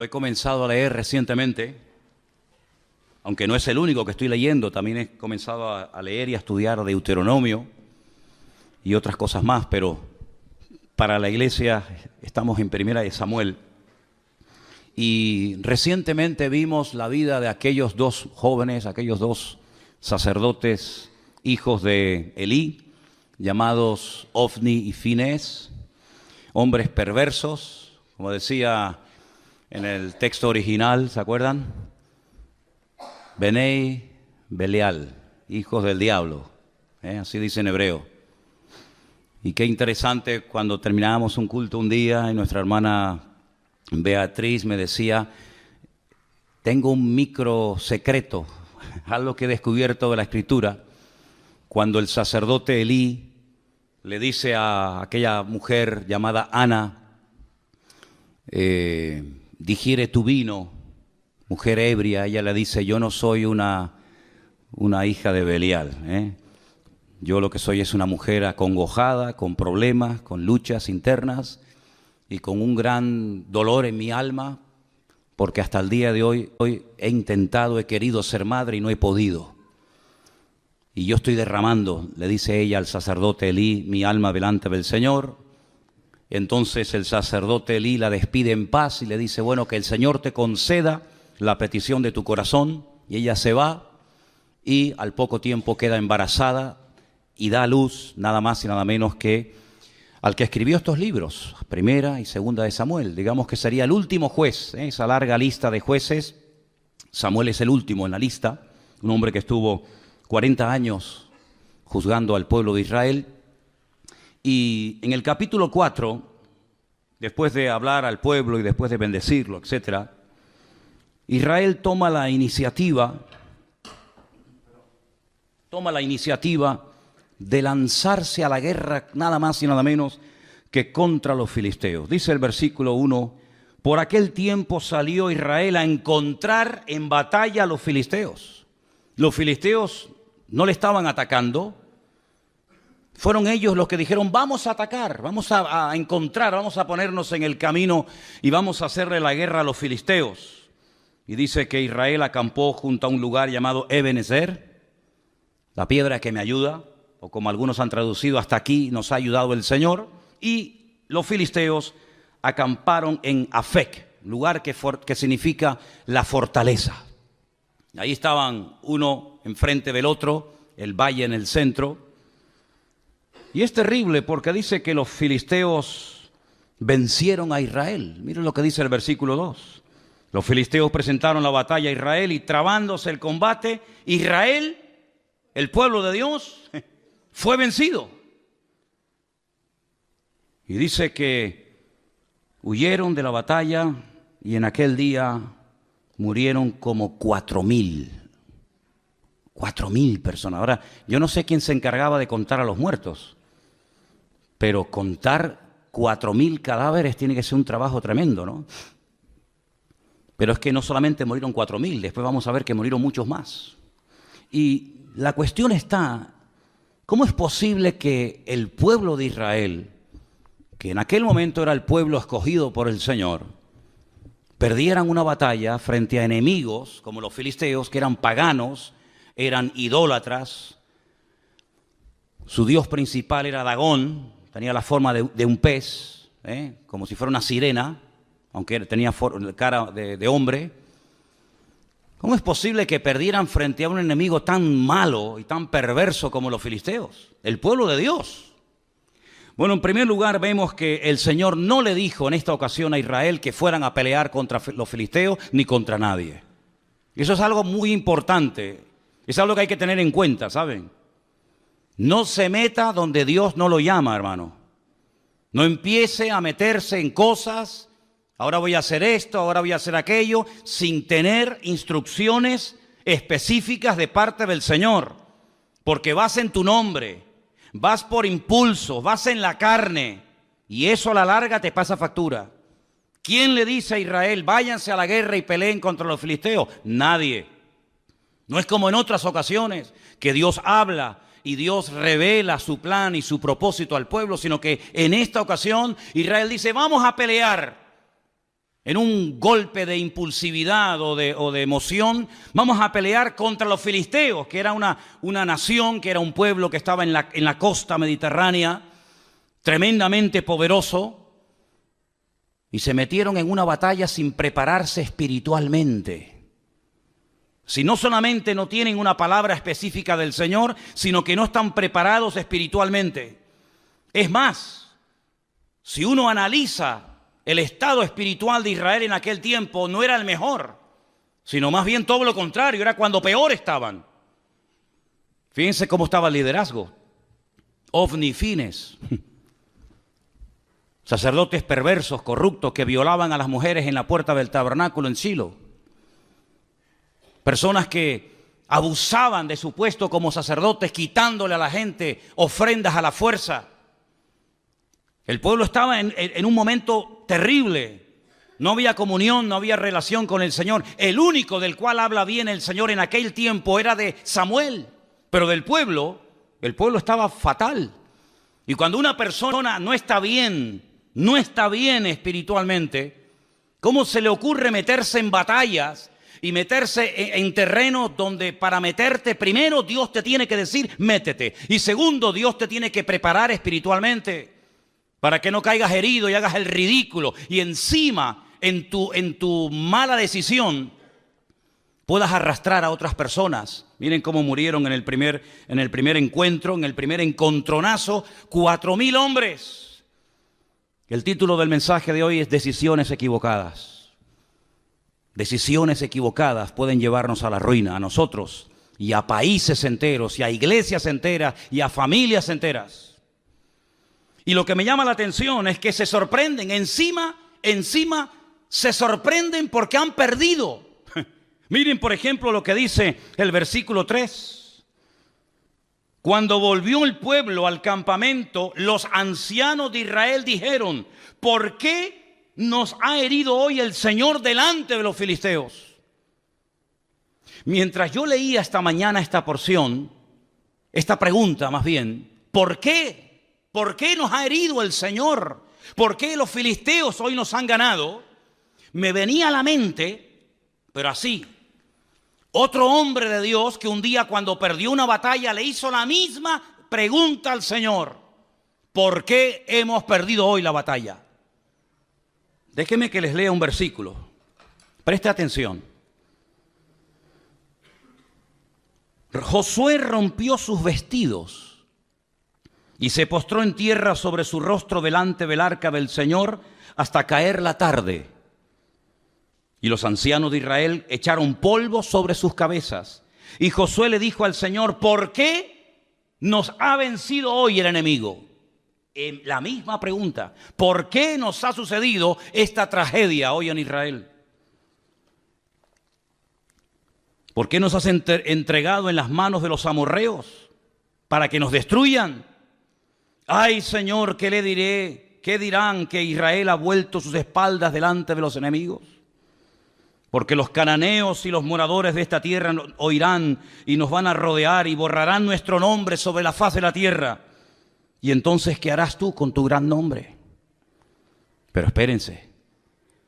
He comenzado a leer recientemente, aunque no es el único que estoy leyendo, también he comenzado a leer y a estudiar Deuteronomio y otras cosas más, pero para la iglesia estamos en Primera de Samuel. Y recientemente vimos la vida de aquellos dos jóvenes, aquellos dos sacerdotes, hijos de Elí, llamados Ofni y Finés, hombres perversos, como decía en el texto original, ¿se acuerdan? Benei Belial, hijos del diablo, así dice en hebreo. Y qué interesante, cuando terminábamos un culto un día y nuestra hermana Beatriz me decía, tengo un micro secreto, algo que he descubierto de la Escritura, cuando el sacerdote Elí le dice a aquella mujer llamada Ana, digiere tu vino, mujer ebria, ella le dice, yo no soy una hija de Belial, Yo lo que soy es una mujer acongojada, con problemas, con luchas internas y con un gran dolor en mi alma, porque hasta el día de hoy he intentado, he querido ser madre y no he podido. Y yo estoy derramando, le dice ella al sacerdote Elí, mi alma delante del Señor. Entonces el sacerdote Elí la despide en paz y le dice, bueno, que el Señor te conceda la petición de tu corazón. Y ella se va y al poco tiempo queda embarazada y da a luz nada más y nada menos que al que escribió estos libros, Primera y Segunda de Samuel. Digamos que sería el último juez, esa larga lista de jueces. Samuel es el último en la lista, un hombre que estuvo 40 años juzgando al pueblo de Israel. Y en el capítulo 4, después de hablar al pueblo y después de bendecirlo, etc., Israel toma la iniciativa de lanzarse a la guerra nada más y nada menos que contra los filisteos. Dice el versículo 1, por aquel tiempo salió Israel a encontrar en batalla a los filisteos. Los filisteos no le estaban atacando. Fueron ellos los que dijeron, vamos a atacar, vamos a encontrar, vamos a ponernos en el camino y vamos a hacerle la guerra a los filisteos. Y dice que Israel acampó junto a un lugar llamado Ebenezer, la piedra que me ayuda, o como algunos han traducido, hasta aquí nos ha ayudado el Señor. Y los filisteos acamparon en Afec, lugar que significa la fortaleza. Ahí estaban uno enfrente del otro, el valle en el centro. Y es terrible porque dice que los filisteos vencieron a Israel. Miren lo que dice el versículo 2. Los filisteos presentaron la batalla a Israel y trabándose el combate, Israel, el pueblo de Dios, fue vencido. Y dice que huyeron de la batalla y en aquel día murieron como 4,000. 4,000 personas. Ahora, yo no sé quién se encargaba de contar a los muertos, pero contar 4,000 cadáveres tiene que ser un trabajo tremendo, ¿no? Pero es que no solamente murieron 4,000, después vamos a ver que murieron muchos más. Y la cuestión está, ¿cómo es posible que el pueblo de Israel, que en aquel momento era el pueblo escogido por el Señor, perdieran una batalla frente a enemigos como los filisteos, que eran paganos, eran idólatras? Su dios principal era Dagón, tenía la forma de un pez, como si fuera una sirena, aunque tenía cara de hombre. ¿Cómo es posible que perdieran frente a un enemigo tan malo y tan perverso como los filisteos? El pueblo de Dios. Bueno, en primer lugar vemos que el Señor no le dijo en esta ocasión a Israel que fueran a pelear contra los filisteos ni contra nadie. Y eso es algo muy importante. Es algo que hay que tener en cuenta, ¿saben? No se meta donde Dios no lo llama, hermano. No empiece a meterse en cosas, ahora voy a hacer esto, ahora voy a hacer aquello, sin tener instrucciones específicas de parte del Señor. Porque vas en tu nombre, vas por impulso, vas en la carne, y eso a la larga te pasa factura. ¿Quién le dice a Israel, váyanse a la guerra y peleen contra los filisteos? Nadie. No es como en otras ocasiones que Dios habla y Dios revela su plan y su propósito al pueblo, sino que en esta ocasión Israel dice, vamos a pelear. En un golpe de impulsividad o de emoción, vamos a pelear contra los filisteos, que era una nación, que era un pueblo que estaba en la costa mediterránea, tremendamente poderoso, y se metieron en una batalla sin prepararse espiritualmente. Si no solamente no tienen una palabra específica del Señor, sino que no están preparados espiritualmente. Es más, si uno analiza el estado espiritual de Israel en aquel tiempo, no era el mejor, sino más bien todo lo contrario, era cuando peor estaban. Fíjense cómo estaba el liderazgo. Ofni y Fines, sacerdotes perversos, corruptos, que violaban a las mujeres en la puerta del tabernáculo en Silo. Personas que abusaban de su puesto como sacerdotes, quitándole a la gente ofrendas a la fuerza. El pueblo estaba en un momento terrible. No había comunión, no había relación con el Señor. El único del cual habla bien el Señor en aquel tiempo era de Samuel. Pero del pueblo, el pueblo estaba fatal. Y cuando una persona no está bien espiritualmente, ¿cómo se le ocurre meterse en batallas y meterse en terrenos donde para meterte, primero Dios te tiene que decir, métete? Y segundo, Dios te tiene que preparar espiritualmente para que no caigas herido y hagas el ridículo. Y encima, en tu mala decisión, puedas arrastrar a otras personas. Miren cómo murieron en el primer encuentro, en el primer encontronazo, 4.000 hombres. El título del mensaje de hoy es Decisiones equivocadas. Decisiones equivocadas pueden llevarnos a la ruina, a nosotros y a países enteros, y a iglesias enteras, y a familias enteras. Y lo que me llama la atención es que se sorprenden, encima se sorprenden porque han perdido. Miren, por ejemplo, lo que dice el versículo 3. Cuando volvió el pueblo al campamento, los ancianos de Israel dijeron, ¿por qué nos ha herido hoy el Señor delante de los filisteos? Mientras yo leía esta mañana esta porción, esta pregunta más bien, ¿por qué? ¿Por qué nos ha herido el Señor? ¿Por qué los filisteos hoy nos han ganado? Me venía a la mente, pero así, otro hombre de Dios que un día cuando perdió una batalla le hizo la misma pregunta al Señor. ¿Por qué hemos perdido hoy la batalla? Déjenme que les lea un versículo. Preste atención. Josué rompió sus vestidos y se postró en tierra sobre su rostro delante del arca del Señor hasta caer la tarde. Y los ancianos de Israel echaron polvo sobre sus cabezas. Y Josué le dijo al Señor, ¿por qué nos ha vencido hoy el enemigo? La misma pregunta, ¿por qué nos ha sucedido esta tragedia hoy en Israel? ¿Por qué nos has entregado en las manos de los amorreos para que nos destruyan? Ay, Señor, ¿qué le diré? ¿Qué dirán que Israel ha vuelto sus espaldas delante de los enemigos? Porque los cananeos y los moradores de esta tierra oirán y nos van a rodear y borrarán nuestro nombre sobre la faz de la tierra. Y entonces, ¿qué harás tú con tu gran nombre? Pero espérense,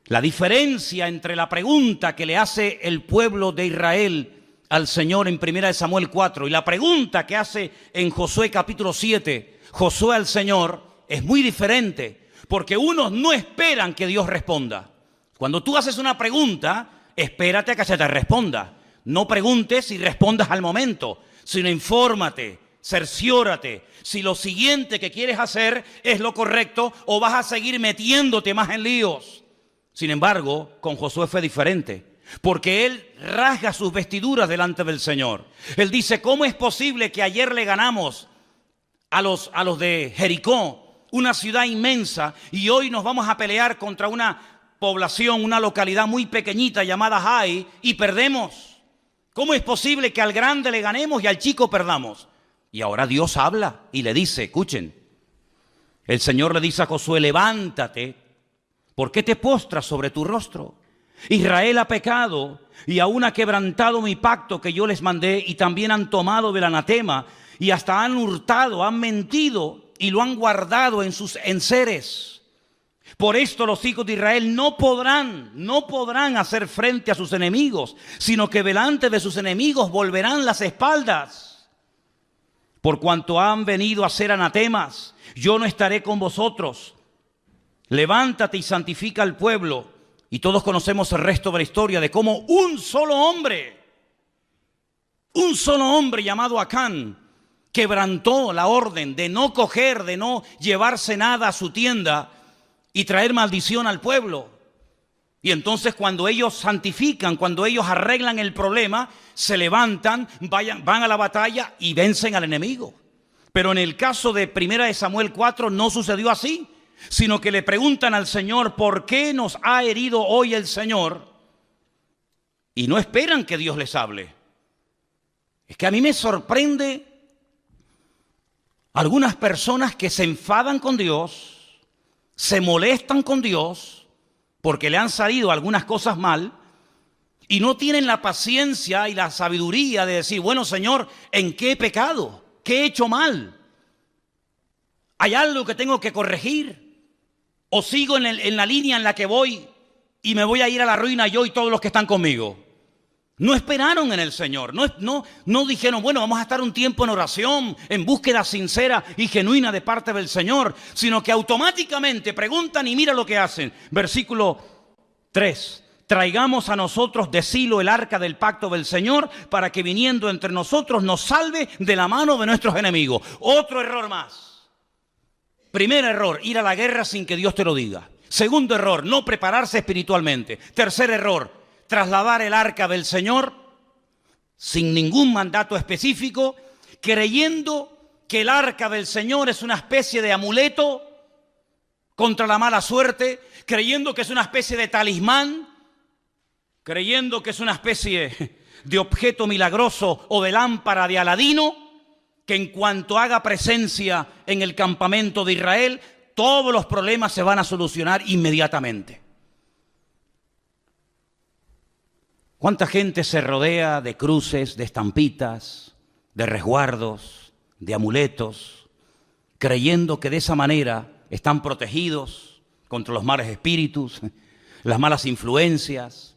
la diferencia entre la pregunta que le hace el pueblo de Israel al Señor en 1 Samuel 4 y la pregunta que hace en Josué capítulo 7, Josué al Señor, es muy diferente. Porque unos no esperan que Dios responda. Cuando tú haces una pregunta, espérate a que se te responda. No preguntes y respondas al momento, sino infórmate, cerciórate si lo siguiente que quieres hacer es lo correcto o vas a seguir metiéndote más en líos. Sin embargo, con Josué fue diferente, porque él rasga sus vestiduras delante del Señor. Él dice, ¿cómo es posible que ayer le ganamos a los de Jericó, una ciudad inmensa, y hoy nos vamos a pelear contra una población, una localidad muy pequeñita llamada Jai, y perdemos? ¿Cómo es posible que al grande le ganemos y al chico perdamos? Y ahora Dios habla y le dice, escuchen, el Señor le dice a Josué, levántate, ¿por qué te postras sobre tu rostro? Israel ha pecado y aún ha quebrantado mi pacto que yo les mandé y también han tomado del anatema y hasta han hurtado, han mentido y lo han guardado en sus enseres. Por esto los hijos de Israel no podrán hacer frente a sus enemigos, sino que delante de sus enemigos volverán las espaldas. Por cuanto han venido a ser anatemas, yo no estaré con vosotros. Levántate y santifica al pueblo. Y todos conocemos el resto de la historia de cómo un solo hombre llamado Acán, quebrantó la orden de no coger, de no llevarse nada a su tienda y traer maldición al pueblo. Y entonces cuando ellos santifican, cuando ellos arreglan el problema, se levantan, van a la batalla y vencen al enemigo. Pero en el caso de 1 Samuel 4 no sucedió así, sino que le preguntan al Señor, ¿por qué nos ha herido hoy el Señor? Y no esperan que Dios les hable. Es que a mí me sorprende algunas personas que se enfadan con Dios, se molestan con Dios porque le han salido algunas cosas mal y no tienen la paciencia y la sabiduría de decir, bueno, Señor, ¿en qué he pecado? ¿Qué he hecho mal? ¿Hay algo que tengo que corregir? ¿O sigo en la línea en la que voy y me voy a ir a la ruina yo y todos los que están conmigo? No esperaron en el Señor, no dijeron, bueno, vamos a estar un tiempo en oración, en búsqueda sincera y genuina de parte del Señor, sino que automáticamente preguntan y mira lo que hacen. Versículo 3, traigamos a nosotros de Silo el arca del pacto del Señor para que viniendo entre nosotros nos salve de la mano de nuestros enemigos. Otro error más. Primer error, ir a la guerra sin que Dios te lo diga. Segundo error, no prepararse espiritualmente. Tercer error, trasladar el arca del Señor sin ningún mandato específico, creyendo que el arca del Señor es una especie de amuleto contra la mala suerte, creyendo que es una especie de talismán, creyendo que es una especie de objeto milagroso o de lámpara de Aladino, que en cuanto haga presencia en el campamento de Israel, todos los problemas se van a solucionar inmediatamente. ¿Cuánta gente se rodea de cruces, de estampitas, de resguardos, de amuletos, creyendo que de esa manera están protegidos contra los malos espíritus, las malas influencias,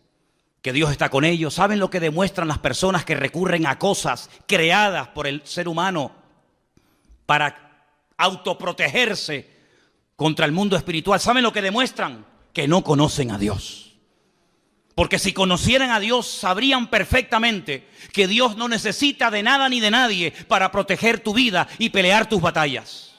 que Dios está con ellos? ¿Saben lo que demuestran las personas que recurren a cosas creadas por el ser humano para autoprotegerse contra el mundo espiritual? ¿Saben lo que demuestran? Que no conocen a Dios. Porque si conocieran a Dios, sabrían perfectamente que Dios no necesita de nada ni de nadie para proteger tu vida y pelear tus batallas.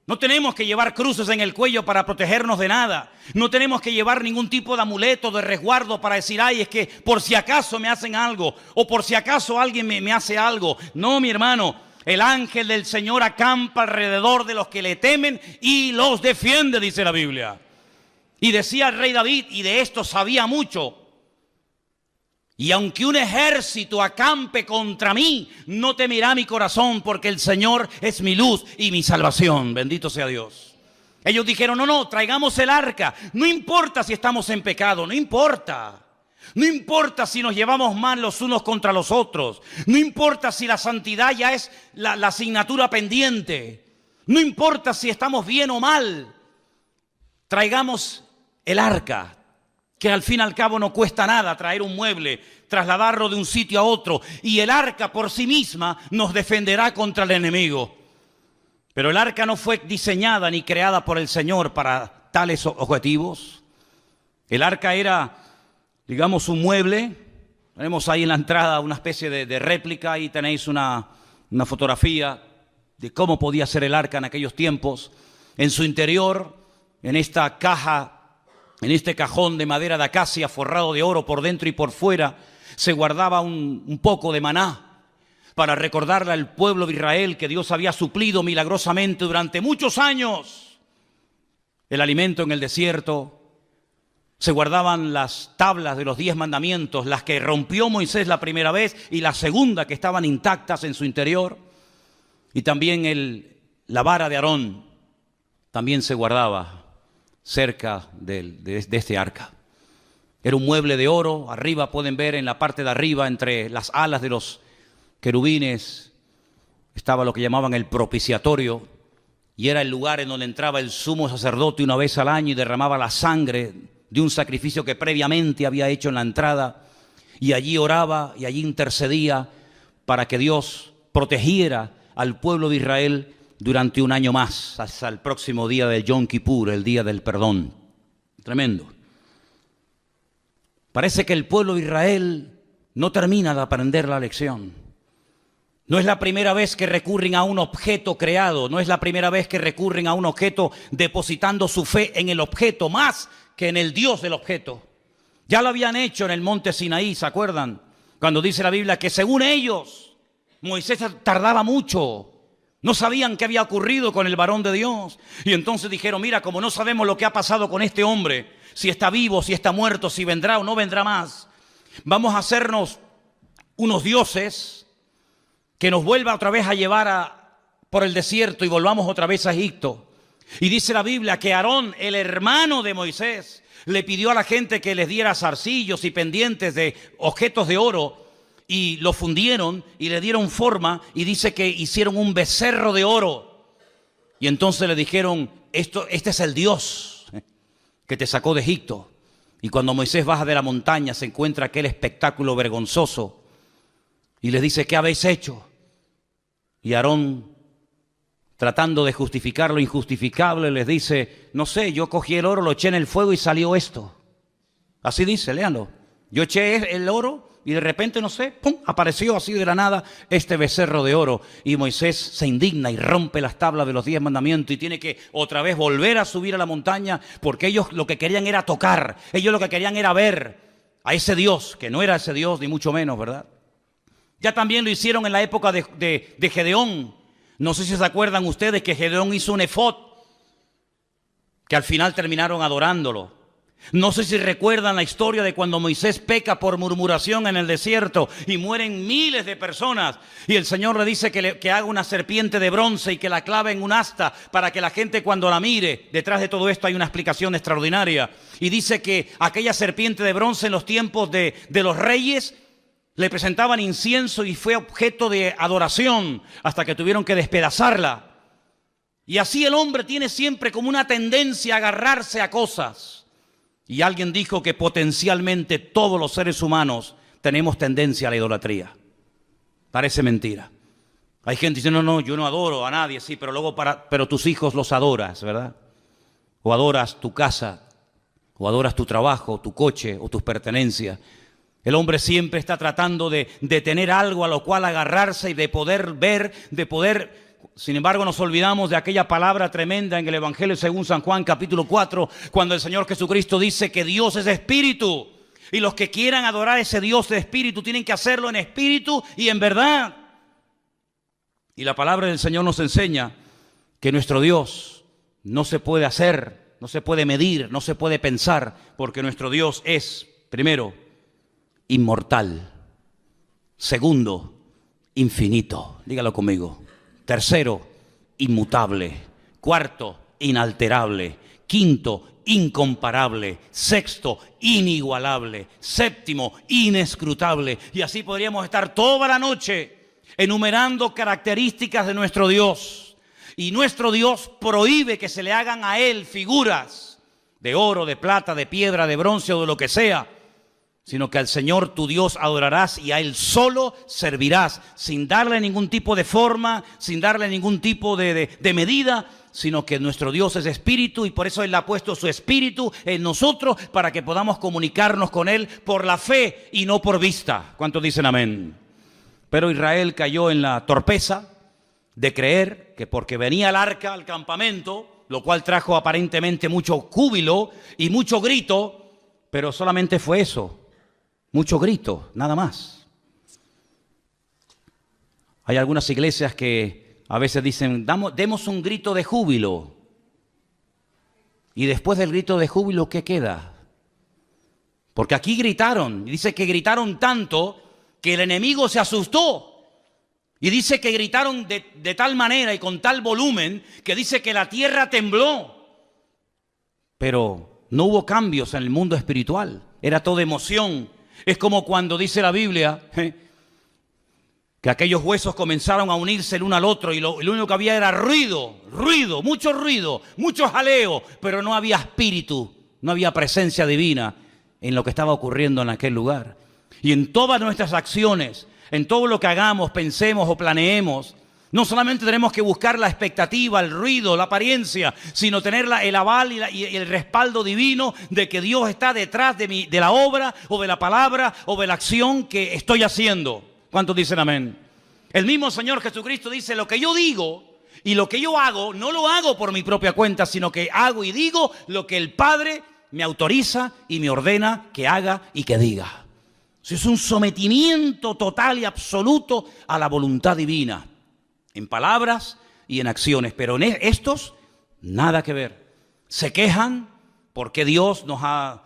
No tenemos que llevar cruces en el cuello para protegernos de nada. No tenemos que llevar ningún tipo de amuleto, de resguardo para decir, ay, es que por si acaso me hacen algo o por si acaso alguien me hace algo. No, mi hermano, el ángel del Señor acampa alrededor de los que le temen y los defiende, dice la Biblia. Y decía el rey David, y de esto sabía mucho, y aunque un ejército acampe contra mí, no temerá mi corazón, porque el Señor es mi luz y mi salvación. Bendito sea Dios. Ellos dijeron, no, traigamos el arca. No importa si estamos en pecado, no importa. No importa si nos llevamos mal los unos contra los otros. No importa si la santidad ya es la asignatura pendiente. No importa si estamos bien o mal. Traigamos el arca, que al fin y al cabo no cuesta nada traer un mueble, trasladarlo de un sitio a otro, y el arca por sí misma nos defenderá contra el enemigo. Pero el arca no fue diseñada ni creada por el Señor para tales objetivos. El arca era, digamos, un mueble. Tenemos ahí en la entrada una especie de réplica, ahí tenéis una fotografía de cómo podía ser el arca en aquellos tiempos. En su interior, en esta caja, en este cajón de madera de acacia forrado de oro por dentro y por fuera, se guardaba un poco de maná para recordarle al pueblo de Israel que Dios había suplido milagrosamente durante muchos años el alimento en el desierto. Se guardaban las tablas de los 10 mandamientos, las que rompió Moisés la primera vez y la segunda, que estaban intactas en su interior. Y también la vara de Aarón también se guardaba cerca de este arca. Era un mueble de oro. Arriba pueden ver, en la parte de arriba, entre las alas de los querubines, estaba lo que llamaban el propiciatorio, y era el lugar en donde entraba el sumo sacerdote una vez al año y derramaba la sangre de un sacrificio que previamente había hecho en la entrada, y allí oraba y allí intercedía para que Dios protegiera al pueblo de Israel durante un año más, hasta el próximo día de Yom Kippur, el día del perdón. Tremendo. Parece que el pueblo de Israel no termina de aprender la lección. No es la primera vez que recurren a un objeto creado, no es la primera vez que recurren a un objeto depositando su fe en el objeto más que en el Dios del objeto. Ya lo habían hecho en el monte Sinaí, ¿se acuerdan? Cuando dice la Biblia que según ellos, Moisés tardaba mucho. No sabían qué había ocurrido con el varón de Dios. Y entonces dijeron, mira, como no sabemos lo que ha pasado con este hombre, si está vivo, si está muerto, si vendrá o no vendrá más, vamos a hacernos unos dioses que nos vuelva otra vez a llevar por el desierto y volvamos otra vez a Egipto. Y dice la Biblia que Aarón, el hermano de Moisés, le pidió a la gente que les diera zarcillos y pendientes de objetos de oro, y lo fundieron y le dieron forma, y dice que hicieron un becerro de oro. Y entonces le dijeron, este es el Dios que te sacó de Egipto. Y cuando Moisés baja de la montaña se encuentra aquel espectáculo vergonzoso y les dice, ¿qué habéis hecho? Y Aarón, tratando de justificar lo injustificable, les dice, no sé, yo cogí el oro, lo eché en el fuego y salió esto. Así dice, léanlo. Yo eché el oro y de repente, no sé, ¡pum!, apareció así de la nada este becerro de oro. Y Moisés se indigna y rompe las tablas de los 10 mandamientos y tiene que otra vez volver a subir a la montaña, porque ellos lo que querían era tocar, ellos lo que querían era ver a ese Dios, que no era ese Dios ni mucho menos, ¿verdad? Ya también lo hicieron en la época de Gedeón. No sé si se acuerdan ustedes que Gedeón hizo un efod, que al final terminaron adorándolo. No sé si recuerdan la historia de cuando Moisés peca por murmuración en el desierto y mueren miles de personas. Y el Señor le dice que haga una serpiente de bronce y que la clave en un asta para que la gente cuando la mire, detrás de todo esto hay una explicación extraordinaria. Y dice que aquella serpiente de bronce en los tiempos de los reyes le presentaban incienso y fue objeto de adoración hasta que tuvieron que despedazarla. Y así el hombre tiene siempre como una tendencia a agarrarse a cosas. Y alguien dijo que potencialmente todos los seres humanos tenemos tendencia a la idolatría. Parece mentira. Hay gente que dice, no, yo no adoro a nadie, sí, pero luego pero tus hijos los adoras, ¿verdad? O adoras tu casa, o adoras tu trabajo, tu coche, o tus pertenencias. El hombre siempre está tratando de tener algo a lo cual agarrarse y de poder ver, Sin embargo, nos olvidamos de aquella palabra tremenda en el Evangelio según San Juan, capítulo 4, cuando el Señor Jesucristo dice que Dios es espíritu. Y los que quieran adorar a ese Dios de espíritu tienen que hacerlo en espíritu y en verdad. Y la palabra del Señor nos enseña que nuestro Dios no se puede hacer, no se puede medir, no se puede pensar, porque nuestro Dios es, primero, inmortal. Segundo, infinito. Dígalo conmigo. Tercero, inmutable. Cuarto, inalterable. Quinto, incomparable. Sexto, inigualable. Séptimo, inescrutable. Y así podríamos estar toda la noche enumerando características de nuestro Dios. Y nuestro Dios prohíbe que se le hagan a Él figuras de oro, de plata, de piedra, de bronce o de lo que sea, sino que al Señor tu Dios adorarás y a Él solo servirás, sin darle ningún tipo de forma, sin darle ningún tipo de medida, sino que nuestro Dios es espíritu y por eso Él ha puesto su espíritu en nosotros para que podamos comunicarnos con Él por la fe y no por vista. ¿Cuántos dicen amén? Pero Israel cayó en la torpeza de creer que porque venía el arca al campamento, lo cual trajo aparentemente mucho júbilo y mucho grito, pero solamente fue eso. Mucho grito, nada más. Hay algunas iglesias que a veces dicen, demos un grito de júbilo. Y después del grito de júbilo, ¿qué queda? Porque aquí gritaron, y dice que gritaron tanto que el enemigo se asustó. Y dice que gritaron de tal manera y con tal volumen que dice que la tierra tembló. Pero no hubo cambios en el mundo espiritual, era todo emoción. Es como cuando dice la Biblia que que aquellos huesos comenzaron a unirse el uno al otro y lo único que había era ruido, mucho jaleo, pero no había espíritu, no había presencia divina en lo que estaba ocurriendo en aquel lugar. Y en todas nuestras acciones, en todo lo que hagamos, pensemos o planeemos, no solamente tenemos que buscar la expectativa, el ruido, la apariencia, sino tener el aval y el respaldo divino de que Dios está detrás de la obra o de la palabra o de la acción que estoy haciendo. ¿Cuántos dicen amén? El mismo Señor Jesucristo dice, lo que yo digo y lo que yo hago, no lo hago por mi propia cuenta, sino que hago y digo lo que el Padre me autoriza y me ordena que haga y que diga. Eso es un sometimiento total y absoluto a la voluntad divina, en palabras y en acciones, pero en estos nada que ver. Se quejan porque Dios nos ha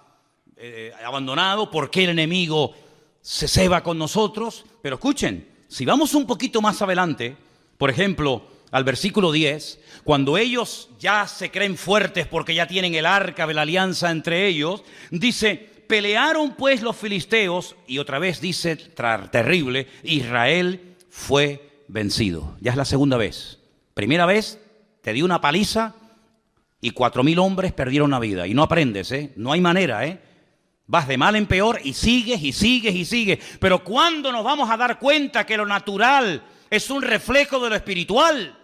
abandonado, porque el enemigo se ceba con nosotros, pero escuchen, si vamos un poquito más adelante, por ejemplo, al versículo 10, cuando ellos ya se creen fuertes porque ya tienen el arca de la alianza entre ellos, dice, pelearon pues los filisteos, y otra vez dice, terrible, Israel fue vencido. Ya es la segunda vez. Primera vez te dio una paliza y 4,000 hombres perdieron la vida. Y no aprendes, no hay manera, Vas de mal en peor y sigues y sigues y sigues. Pero ¿cuándo nos vamos a dar cuenta que lo natural es un reflejo de lo espiritual?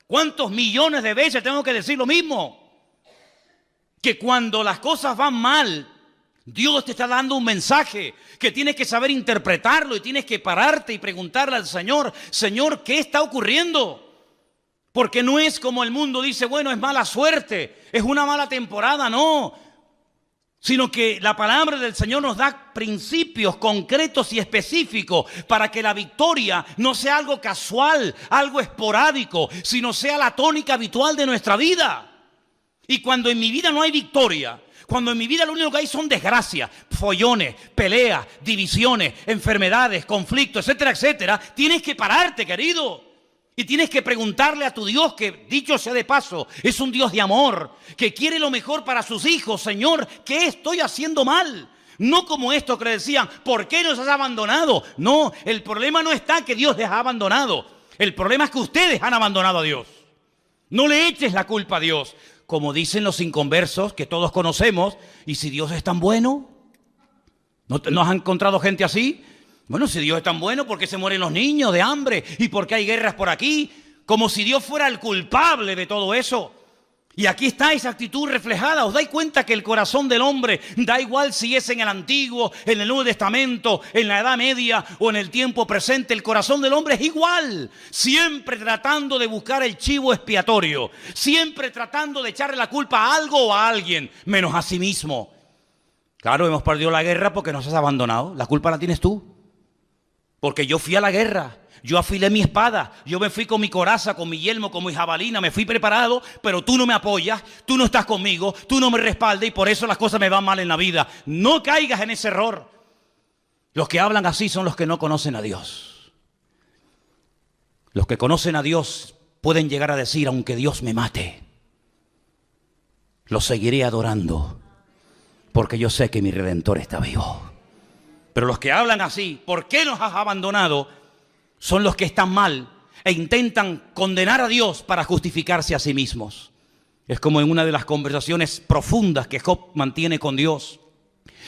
¿Cuántos millones de veces tengo que decir lo mismo? Que cuando las cosas van mal, Dios te está dando un mensaje que tienes que saber interpretarlo y tienes que pararte y preguntarle al Señor, Señor, ¿qué está ocurriendo? Porque no es como el mundo dice, bueno, es mala suerte, es una mala temporada, no. Sino que la palabra del Señor nos da principios concretos y específicos para que la victoria no sea algo casual, algo esporádico, sino sea la tónica habitual de nuestra vida. Y cuando en mi vida no hay victoria, cuando en mi vida lo único que hay son desgracias, follones, peleas, divisiones, enfermedades, conflictos, etcétera, etcétera, tienes que pararte, querido. Y tienes que preguntarle a tu Dios, que dicho sea de paso, es un Dios de amor, que quiere lo mejor para sus hijos. Señor, ¿qué estoy haciendo mal? No como esto que le decían, ¿por qué nos has abandonado? No, el problema no está que Dios les ha abandonado. El problema es que ustedes han abandonado a Dios. No le eches la culpa a Dios. Como dicen los inconversos que todos conocemos, ¿y si Dios es tan bueno? ¿No has encontrado gente así? Bueno, si Dios es tan bueno, ¿por qué se mueren los niños de hambre? ¿Y por qué hay guerras por aquí? Como si Dios fuera el culpable de todo eso. Y aquí está esa actitud reflejada. ¿Os dais cuenta que el corazón del hombre, da igual si es en el Antiguo, en el Nuevo Testamento, en la Edad Media o en el tiempo presente, el corazón del hombre es igual? Siempre tratando de buscar el chivo expiatorio. Siempre tratando de echarle la culpa a algo o a alguien, menos a sí mismo. Claro, hemos perdido la guerra porque nos has abandonado. La culpa la tienes tú. Porque yo fui a la guerra, yo afilé mi espada, yo me fui con mi coraza, con mi yelmo, con mi jabalina, me fui preparado, pero tú no me apoyas, tú no estás conmigo, tú no me respaldas y por eso las cosas me van mal en la vida. No caigas en ese error. Los que hablan así son los que no conocen a Dios. Los que conocen a Dios pueden llegar a decir, aunque Dios me mate, lo seguiré adorando, porque yo sé que mi Redentor está vivo. Pero los que hablan así, ¿por qué nos has abandonado? Son los que están mal e intentan condenar a Dios para justificarse a sí mismos. Es como en una de las conversaciones profundas que Job mantiene con Dios,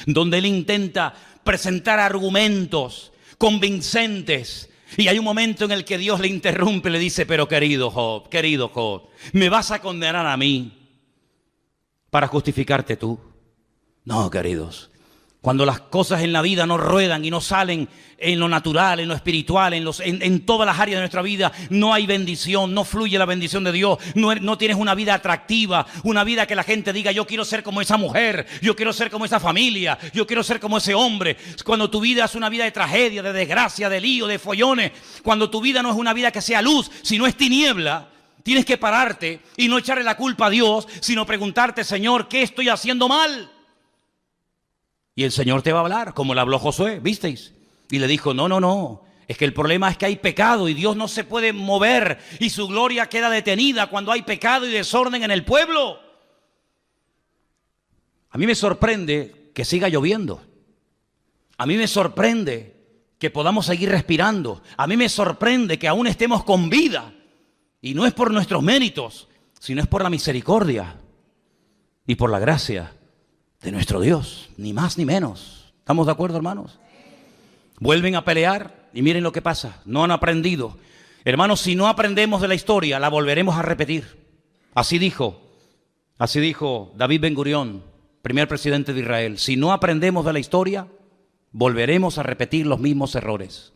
donde él intenta presentar argumentos convincentes. Y hay un momento en el que Dios le interrumpe y le dice, pero querido Job, ¿me vas a condenar a mí para justificarte tú? No, queridos. Cuando las cosas en la vida no ruedan y no salen en lo natural, en lo espiritual, en todas las áreas de nuestra vida, no hay bendición, no fluye la bendición de Dios, no tienes una vida atractiva, una vida que la gente diga, yo quiero ser como esa mujer, yo quiero ser como esa familia, yo quiero ser como ese hombre. Cuando tu vida es una vida de tragedia, de desgracia, de lío, de follones, cuando tu vida no es una vida que sea luz, sino es tiniebla, tienes que pararte y no echarle la culpa a Dios, sino preguntarte, Señor, ¿qué estoy haciendo mal? Y el Señor te va a hablar, como le habló Josué, ¿visteis? Y le dijo, no, es que el problema es que hay pecado y Dios no se puede mover y su gloria queda detenida cuando hay pecado y desorden en el pueblo. A mí me sorprende que siga lloviendo. A mí me sorprende que podamos seguir respirando. A mí me sorprende que aún estemos con vida. Y no es por nuestros méritos, sino es por la misericordia y por la gracia de nuestro Dios, ni más ni menos. ¿Estamos de acuerdo, hermanos? Vuelven a pelear y miren lo que pasa. No han aprendido. Hermanos, si no aprendemos de la historia, la volveremos a repetir. Así dijo David Ben-Gurión, primer presidente de Israel. Si no aprendemos de la historia, volveremos a repetir los mismos errores.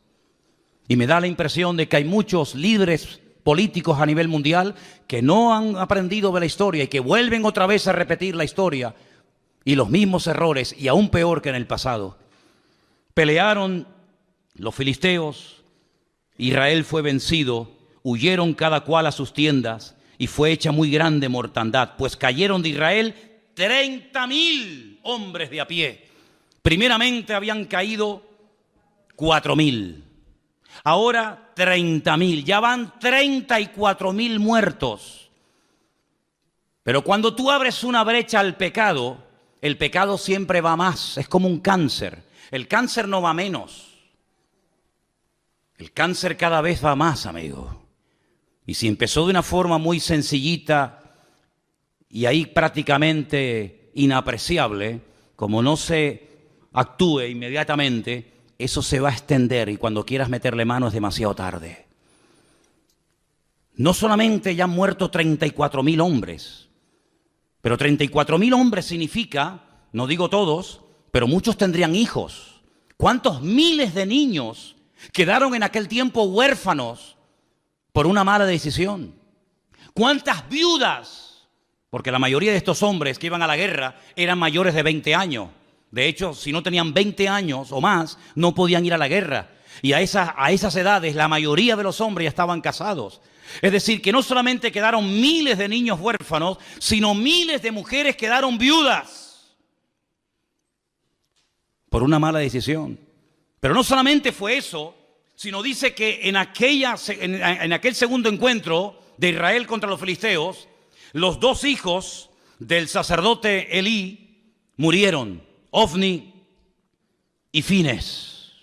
Y me da la impresión de que hay muchos líderes políticos a nivel mundial que no han aprendido de la historia y que vuelven otra vez a repetir la historia y los mismos errores, y aún peor que en el pasado. Pelearon los filisteos, Israel fue vencido, huyeron cada cual a sus tiendas y fue hecha muy grande mortandad, pues cayeron de Israel 30.000 hombres de a pie. Primeramente habían caído 4.000. Ahora 30.000, ya van 34.000 muertos. Pero cuando tú abres una brecha al pecado, el pecado siempre va más, es como un cáncer. El cáncer no va menos. El cáncer cada vez va más, amigo. Y si empezó de una forma muy sencillita y ahí prácticamente inapreciable, como no se actúe inmediatamente, eso se va a extender y cuando quieras meterle mano es demasiado tarde. No solamente ya han muerto 34.000 hombres, pero 34.000 hombres significa, no digo todos, pero muchos tendrían hijos. ¿Cuántos miles de niños quedaron en aquel tiempo huérfanos por una mala decisión? ¿Cuántas viudas? Porque la mayoría de estos hombres que iban a la guerra eran mayores de 20 años. De hecho, si no tenían 20 años o más, no podían ir a la guerra. Y a esas edades, la mayoría de los hombres ya estaban casados. Es decir, que no solamente quedaron miles de niños huérfanos, sino miles de mujeres quedaron viudas por una mala decisión. Pero no solamente fue eso, sino dice que en aquel segundo encuentro de Israel contra los filisteos, los dos hijos del sacerdote Elí murieron, Ofni y Fines.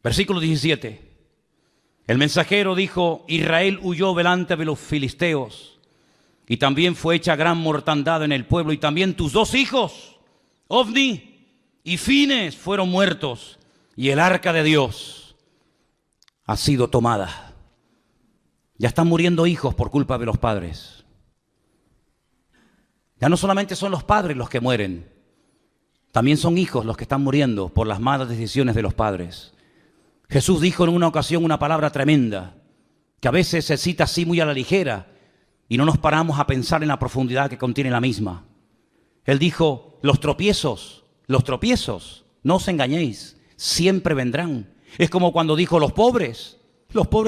Versículo 17. El mensajero dijo: Israel huyó delante de los filisteos y también fue hecha gran mortandad en el pueblo, y también tus dos hijos, Ofni y Fines, fueron muertos, y el arca de Dios ha sido tomada. Ya están muriendo hijos por culpa de los padres. Ya no solamente son los padres los que mueren, también son hijos los que están muriendo por las malas decisiones de los padres. Jesús dijo en una ocasión una palabra tremenda, que a veces se cita así muy a la ligera y no nos paramos a pensar en la profundidad que contiene la misma. Él dijo: los tropiezos, no os engañéis, siempre vendrán. Es como cuando dijo: los pobres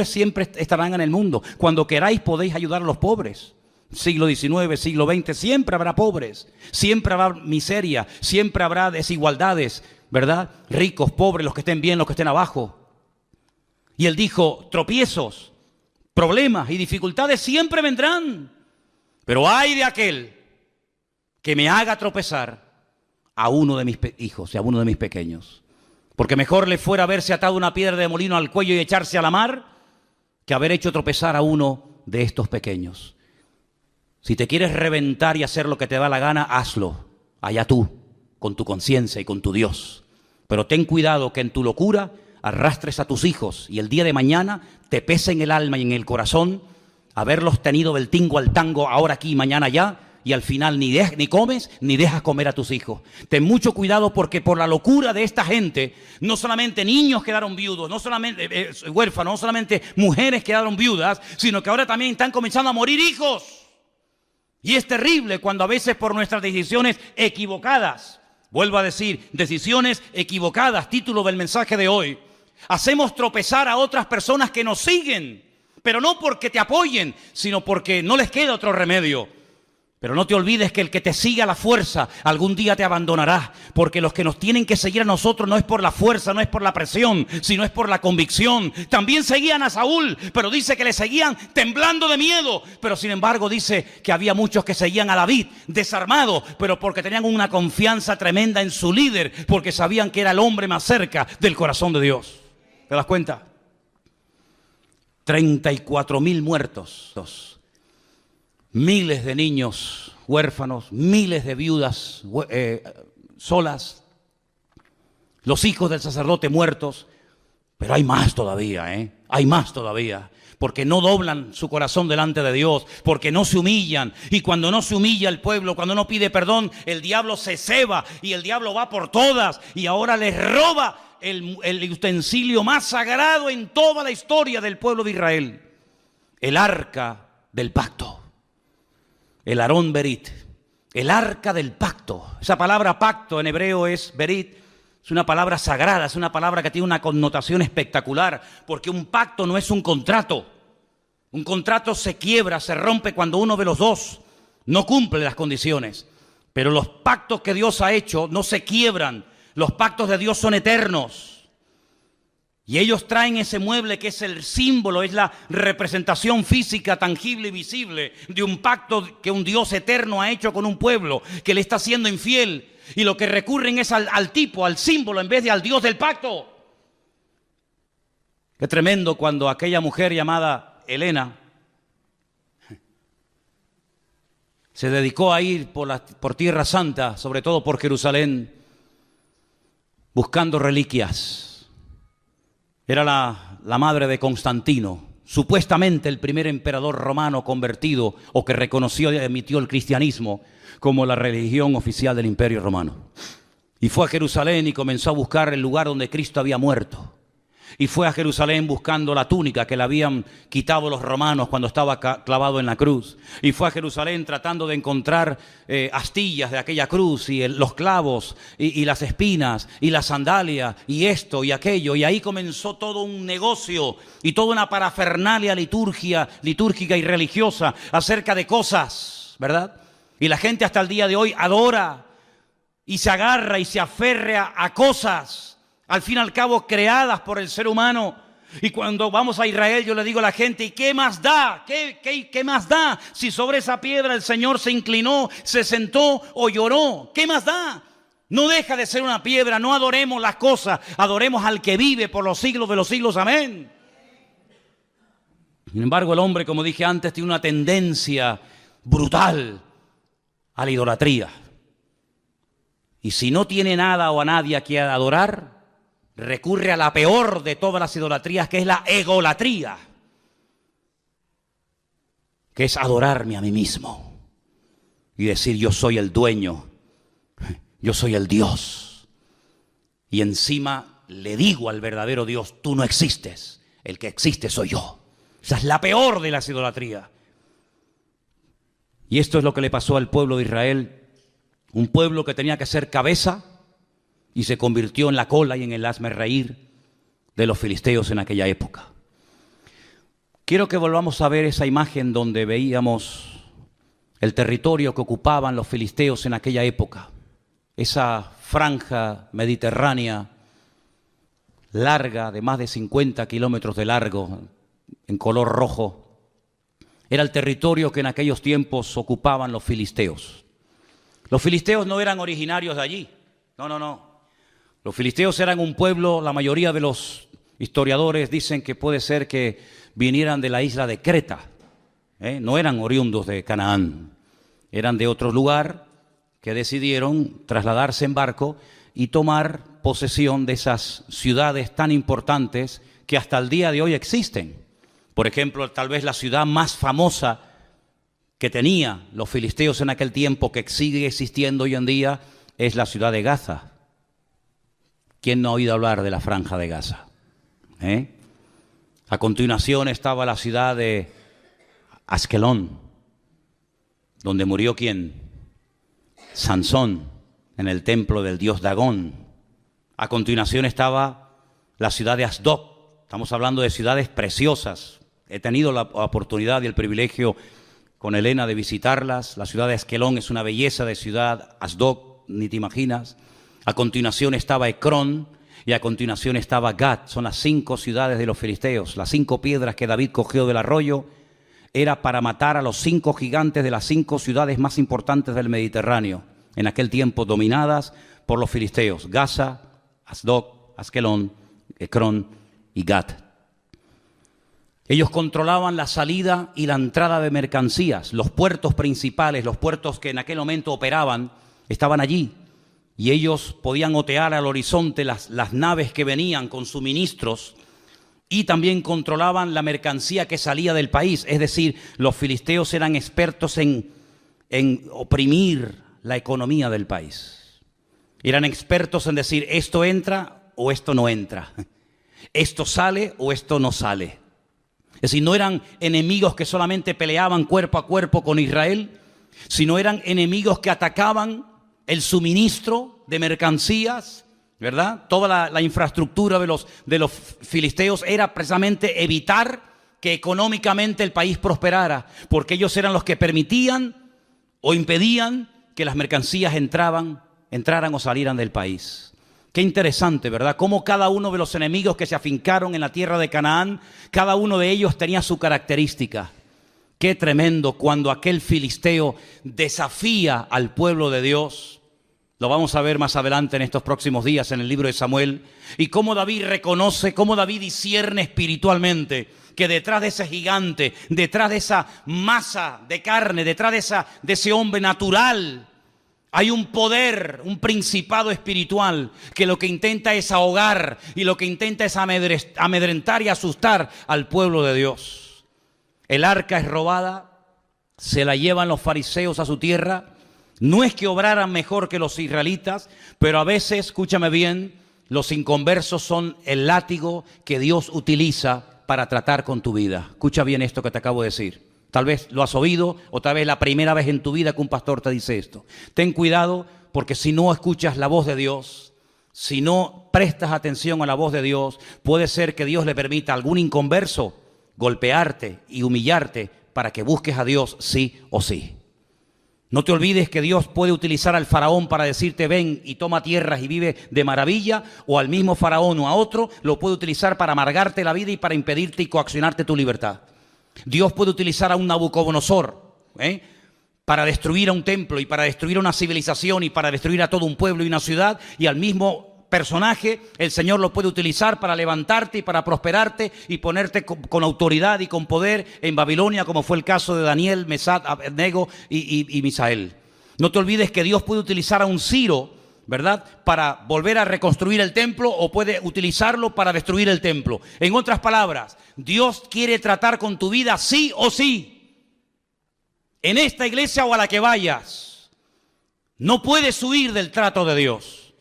siempre estarán en el mundo. Cuando queráis podéis ayudar a los pobres. Siglo XIX, siglo XX, siempre habrá pobres, siempre habrá miseria, siempre habrá desigualdades, ¿verdad? Ricos, pobres, los que estén bien, los que estén abajo. Y él dijo: tropiezos, problemas y dificultades siempre vendrán, pero ay de aquel que me haga tropezar a uno de mis hijos y a uno de mis pequeños. Porque mejor le fuera haberse atado una piedra de molino al cuello y echarse a la mar que haber hecho tropezar a uno de estos pequeños. Si te quieres reventar y hacer lo que te da la gana, hazlo, allá tú, con tu conciencia y con tu Dios. Pero ten cuidado que en tu locura arrastres a tus hijos y el día de mañana te pese en el alma y en el corazón haberlos tenido del tingo al tango, ahora aquí y mañana allá, y al final ni comes ni dejas comer a tus hijos. Ten mucho cuidado, porque por la locura de esta gente, no solamente niños quedaron viudos, no solamente huérfanos, no solamente mujeres quedaron viudas, sino que ahora también están comenzando a morir hijos. Y es terrible cuando a veces por nuestras decisiones equivocadas, vuelvo a decir, decisiones equivocadas, título del mensaje de hoy, hacemos tropezar a otras personas que nos siguen, pero no porque te apoyen, sino porque no les queda otro remedio. Pero no te olvides que el que te sigue a la fuerza algún día te abandonará, porque los que nos tienen que seguir a nosotros no es por la fuerza, no es por la presión, sino es por la convicción. También seguían a Saúl, pero dice que le seguían temblando de miedo. Pero sin embargo dice que había muchos que seguían a David desarmados, pero porque tenían una confianza tremenda en su líder, porque sabían que era el hombre más cerca del corazón de Dios. ¿Te das cuenta? 34.000 muertos, miles de niños huérfanos, miles de viudas solas, los hijos del sacerdote muertos. Pero hay más todavía, hay más todavía. Porque no doblan su corazón delante de Dios, porque no se humillan. Y cuando no se humilla el pueblo, cuando no pide perdón, el diablo se ceba y el diablo va por todas. Y ahora les roba el utensilio más sagrado en toda la historia del pueblo de Israel. El arca del pacto. El Aarón Berit. El arca del pacto. Esa palabra pacto en hebreo es Berit. Es una palabra sagrada, es una palabra que tiene una connotación espectacular, porque un pacto no es un contrato. Un contrato se quiebra, se rompe cuando uno de los dos no cumple las condiciones. Pero los pactos que Dios ha hecho no se quiebran. Los pactos de Dios son eternos. Y ellos traen ese mueble que es el símbolo, es la representación física, tangible y visible de un pacto que un Dios eterno ha hecho con un pueblo que le está siendo infiel. Y lo que recurren es al tipo, al símbolo, en vez de al Dios del pacto. Qué tremendo cuando aquella mujer llamada Helena se dedicó a ir por Tierra Santa, sobre todo por Jerusalén, buscando reliquias. Era la madre de Constantino, supuestamente el primer emperador romano convertido o que reconoció y admitió el cristianismo como la religión oficial del Imperio Romano. Y fue a Jerusalén y comenzó a buscar el lugar donde Cristo había muerto. Y fue a Jerusalén buscando la túnica que le habían quitado los romanos cuando estaba clavado en la cruz. Y fue a Jerusalén tratando de encontrar astillas de aquella cruz y los clavos y las espinas y la sandalia y esto y aquello. Y ahí comenzó todo un negocio y toda una parafernalia litúrgica y religiosa acerca de cosas, ¿verdad? Y la gente hasta el día de hoy adora y se agarra y se aferra a cosas, al fin y al cabo creadas por el ser humano. Y cuando vamos a Israel yo le digo a la gente, ¿y qué más da? ¿Qué más da? Si sobre esa piedra el Señor se inclinó, se sentó o lloró, ¿qué más da? No deja de ser una piedra, no adoremos las cosas, adoremos al que vive por los siglos de los siglos, amén. Sin embargo, el hombre, como dije antes, tiene una tendencia brutal a la idolatría. Y si no tiene nada o a nadie a quien adorar, recurre a la peor de todas las idolatrías, que es la egolatría, que es adorarme a mí mismo y decir yo soy el dueño, yo soy el Dios. Y encima le digo al verdadero Dios, tú no existes, el que existe soy yo. Esa es la peor de las idolatrías. Y esto es lo que le pasó al pueblo de Israel, un pueblo que tenía que ser cabeza y se convirtió en la cola y en el hazmerreír de los filisteos en aquella época. Quiero que volvamos a ver esa imagen donde veíamos el territorio que ocupaban los filisteos en aquella época. Esa franja mediterránea larga, de más de 50 kilómetros de largo, en color rojo, era el territorio que en aquellos tiempos ocupaban los filisteos. Los filisteos no eran originarios de allí, no. Los filisteos eran un pueblo, la mayoría de los historiadores dicen que puede ser que vinieran de la isla de Creta, no eran oriundos de Canaán, eran de otro lugar que decidieron trasladarse en barco y tomar posesión de esas ciudades tan importantes que hasta el día de hoy existen. Por ejemplo, tal vez la ciudad más famosa que tenía los filisteos en aquel tiempo, que sigue existiendo hoy en día, es la ciudad de Gaza. ¿Quién no ha oído hablar de la franja de Gaza? A continuación estaba la ciudad de Askelón, donde murió ¿quién? Sansón, en el templo del dios Dagón. A continuación estaba la ciudad de Asdod. Estamos hablando de ciudades preciosas. He tenido la oportunidad y el privilegio con Helena de visitarlas. La ciudad de Askelón es una belleza de ciudad, Asdod, ni te imaginas. A continuación estaba Ecrón y a continuación estaba Gat. Son las 5 ciudades de los filisteos. Las 5 piedras que David cogió del arroyo era para matar a los 5 gigantes de las 5 ciudades más importantes del Mediterráneo, en aquel tiempo dominadas por los filisteos: Gaza, Asdod, Askelón, Ecrón y Gat. Ellos controlaban la salida y la entrada de mercancías. Los puertos principales, los puertos que en aquel momento operaban, estaban allí. Y ellos podían otear al horizonte las naves que venían con suministros y también controlaban la mercancía que salía del país. Es decir, los filisteos eran expertos en oprimir la economía del país. Eran expertos en decir, esto entra o esto no entra. Esto sale o esto no sale. Es decir, no eran enemigos que solamente peleaban cuerpo a cuerpo con Israel, sino eran enemigos que atacaban el suministro de mercancías, ¿verdad? Toda la infraestructura de los filisteos era precisamente evitar que económicamente el país prosperara, porque ellos eran los que permitían o impedían que las mercancías entraran o salieran del país. Qué interesante, ¿verdad? Cómo cada uno de los enemigos que se afincaron en la tierra de Canaán, cada uno de ellos tenía su característica. Qué tremendo cuando aquel filisteo desafía al pueblo de Dios. Lo vamos a ver más adelante en estos próximos días en el libro de Samuel. Y cómo David reconoce, cómo David discierne espiritualmente que detrás de ese gigante, detrás de esa masa de carne, detrás de ese hombre natural, hay un poder, un principado espiritual que lo que intenta es ahogar y lo que intenta es amedrentar y asustar al pueblo de Dios. El arca es robada, se la llevan los fariseos a su tierra. No es que obraran mejor que los israelitas, pero a veces, escúchame bien, los inconversos son el látigo que Dios utiliza para tratar con tu vida. Escucha bien esto que te acabo de decir. Tal vez lo has oído o tal vez la primera vez en tu vida que un pastor te dice esto. Ten cuidado porque si no escuchas la voz de Dios, si no prestas atención a la voz de Dios, puede ser que Dios le permita a algún inconverso golpearte y humillarte para que busques a Dios sí o sí. No te olvides que Dios puede utilizar al faraón para decirte ven y toma tierras y vive de maravilla, o al mismo faraón o a otro lo puede utilizar para amargarte la vida y para impedirte y coaccionarte tu libertad. Dios puede utilizar a un Nabucodonosor para destruir a un templo y para destruir una civilización y para destruir a todo un pueblo y una ciudad, y al mismo personaje el Señor lo puede utilizar para levantarte y para prosperarte y ponerte con autoridad y con poder en Babilonia, como fue el caso de Daniel, Mesac, Abednego y Misael. No te olvides que Dios puede utilizar a un Ciro, ¿verdad?, para volver a reconstruir el templo, o puede utilizarlo para destruir el templo. En otras palabras, Dios quiere tratar con tu vida sí o sí. En esta iglesia o a la que vayas, no puedes huir del trato de Dios.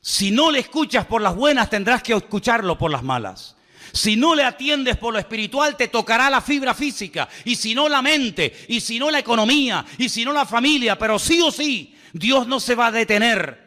Si no le escuchas por las buenas, tendrás que escucharlo por las malas. Si no le atiendes por lo espiritual, te tocará la fibra física, y si no la mente, y si no la economía, y si no la familia, pero sí o sí, Dios no se va a detener,